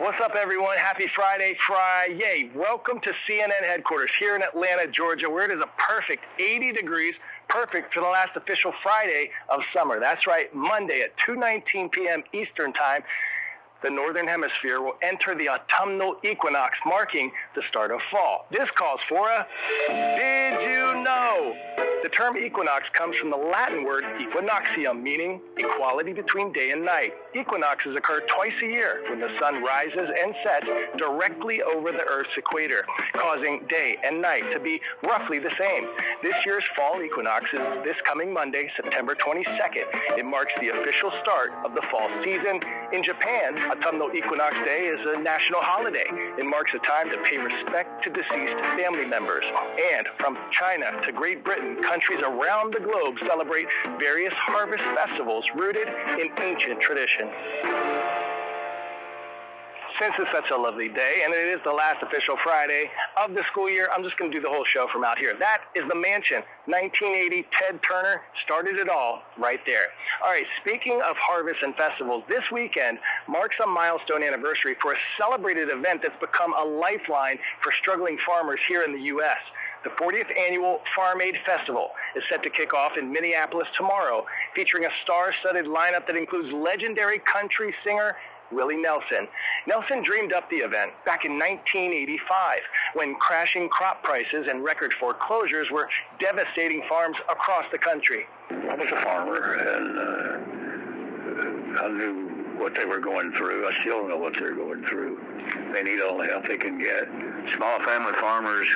What's up, everyone? Happy Friday. Welcome to CNN headquarters here in Atlanta, Georgia, where it is a perfect 80 degrees, perfect for the last official Friday of summer. That's right, Monday at 2:19 p.m. Eastern Time. The Northern Hemisphere will enter the autumnal equinox, marking the start of fall. This calls for a Did You Know? The term equinox comes from the Latin word equinoxium, meaning equality between day and night. Equinoxes occur twice a year when the sun rises and sets directly over the Earth's equator, causing day and night to be roughly the same. This year's fall equinox is this coming Monday, September 22nd. It marks the official start of the fall season. In Japan, Autumnal Equinox Day is a national holiday. It marks a time to pay respect to deceased family members. And from China to Great Britain, countries around the globe celebrate various harvest festivals rooted in ancient tradition. Since it's such a lovely day, and it is the last official Friday of the school year, I'm just going to do the whole show from out here. That is The Mansion. 1980, Ted Turner started it all right there. All right, speaking of harvests and festivals, this weekend marks a milestone anniversary for a celebrated event that's become a lifeline for struggling farmers here in the U.S. The 40th annual Farm Aid Festival is set to kick off in Minneapolis tomorrow, featuring a star-studded lineup that includes legendary country singer Willie Nelson. Nelson dreamed up the event back in 1985 when crashing crop prices and record foreclosures were devastating farms across the country. I was a farmer, and I knew what they were going through. I still know what they're going through. They need all the help they can get. Small family farmers,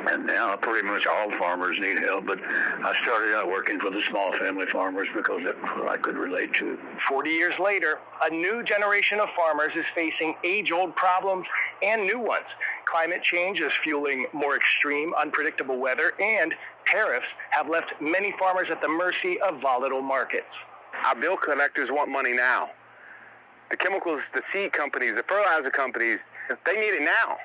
and now pretty much all farmers need help, but I started out working for the small family farmers because that's what I could relate to. 40 years later, a new generation of farmers is facing age-old problems and new ones. Climate change is fueling more extreme, unpredictable weather, and tariffs have left many farmers at the mercy of volatile markets. Our bill collectors want money now. The chemicals, the seed companies, the fertilizer companies, they need it now.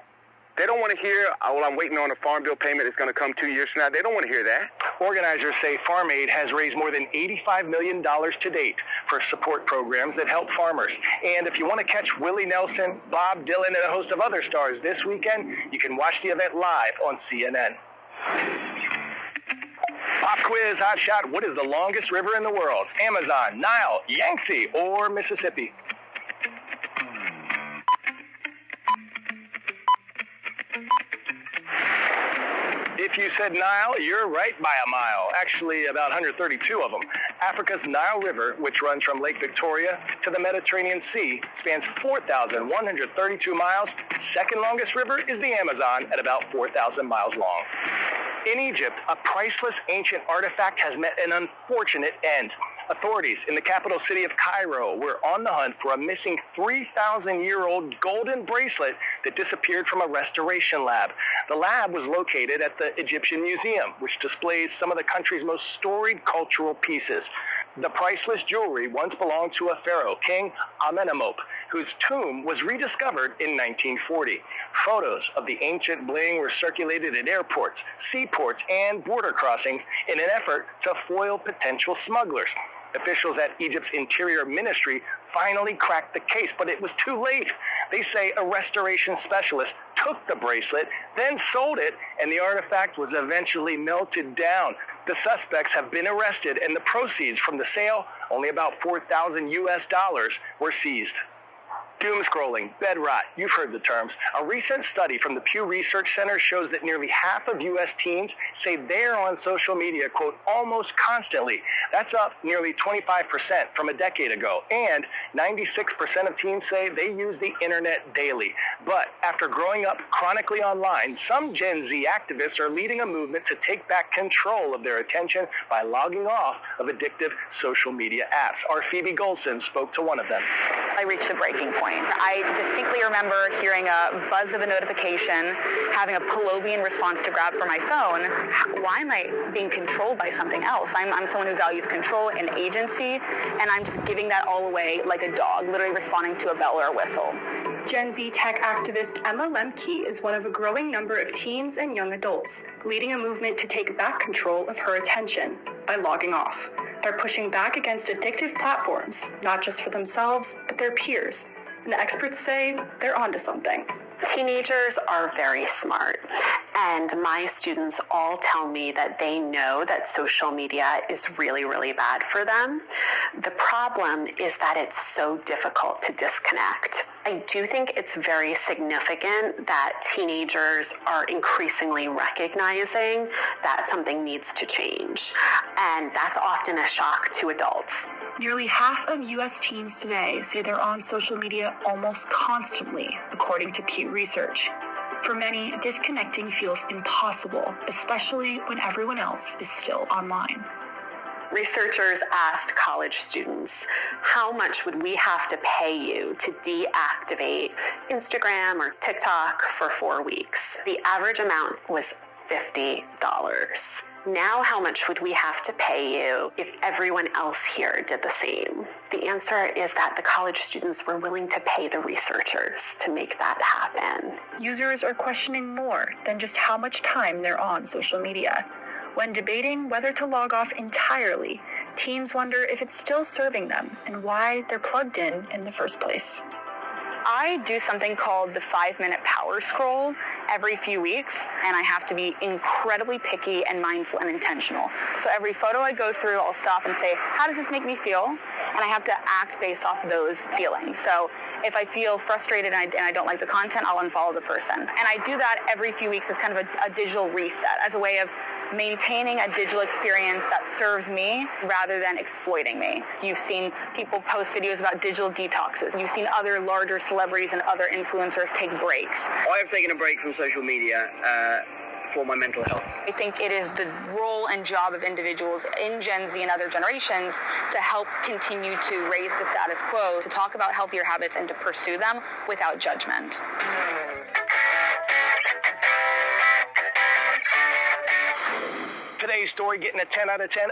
They don't want to hear, well, I'm waiting on a farm bill payment. It's going to come 2 years from now. They don't want to hear that. Organizers say Farm Aid has raised more than $85 million to date for support programs that help farmers. And if you want to catch Willie Nelson, Bob Dylan, and a host of other stars this weekend, you can watch the event live on CNN. Pop quiz, hot shot. What is the longest river in the world? Amazon, Nile, Yangtze, or Mississippi? If you said Nile, you're right by a mile. Actually, about 132 of them. Africa's Nile River, which runs from Lake Victoria to the Mediterranean Sea, spans 4,132 miles. Second longest river is the Amazon at about 4,000 miles long. In Egypt, a priceless ancient artifact has met an unfortunate end. Authorities in the capital city of Cairo were on the hunt for a missing 3,000-year-old golden bracelet that disappeared from a restoration lab. The lab was located at the Egyptian Museum, which displays some of the country's most storied cultural pieces. The priceless jewelry once belonged to a pharaoh, King Amenemop, whose tomb was rediscovered in 1940. Photos of the ancient bling were circulated at airports, seaports, and border crossings in an effort to foil potential smugglers. Officials at Egypt's Interior Ministry finally cracked the case, but it was too late. They say a restoration specialist took the bracelet, then sold it, and the artifact was eventually melted down. The suspects have been arrested, and the proceeds from the sale, only about $4,000 were seized. Doom scrolling, bed rot, you've heard the terms. A recent study from the Pew Research Center shows that nearly half of U.S. teens say they're on social media, quote, almost constantly. That's up nearly 25% from a decade ago. And 96% of teens say they use the internet daily. But after growing up chronically online, some Gen Z activists are leading a movement to take back control of their attention by logging off of addictive social media apps. Our Phoebe Golson spoke to one of them. I reached a breaking point. I distinctly remember hearing a buzz of a notification, having a Pavlovian response to grab for my phone. Why am I being controlled by something else? I'm someone who values control and agency, and I'm just giving that all away like a dog, literally responding to a bell or a whistle. Gen Z tech activist Emma Lemke is one of a growing number of teens and young adults, leading a movement to take back control of her attention by logging off. They're pushing back against addictive platforms, not just for themselves, but their peers, and experts say they're onto something. Teenagers are very smart, and my students all tell me that they know that social media is really, really bad for them. The problem is that it's so difficult to disconnect. I do think it's very significant that teenagers are increasingly recognizing that something needs to change, and that's often a shock to adults. Nearly half of U.S. teens today say they're on social media almost constantly, according to Pew Research. For many, disconnecting feels impossible, especially when everyone else is still online. Researchers asked college students, how much would we have to pay you to deactivate Instagram or TikTok for 4 weeks? The average amount was $50. Now, how much would we have to pay you if everyone else here did the same? The answer is that the college students were willing to pay the researchers to make that happen. Users are questioning more than just how much time they're on social media. When debating whether to log off entirely, teens wonder if it's still serving them and why they're plugged in the first place. I do something called the 5-minute power scroll every few weeks, and I have to be incredibly picky and mindful and intentional. So every photo I go through, I'll stop and say, how does this make me feel? And I have to act based off those feelings. So if I feel frustrated and I don't like the content, I'll unfollow the person. And I do that every few weeks as kind of a digital reset, as a way of maintaining a digital experience that serves me rather than exploiting me. You've seen people post videos about digital detoxes. You've seen other larger celebrities and other influencers take breaks. I have taken a break from social media for my mental health. I think it is the role and job of individuals in Gen Z and other generations to help continue to raise the status quo, to talk about healthier habits and to pursue them without judgment. Today's story getting a 10 out of 10.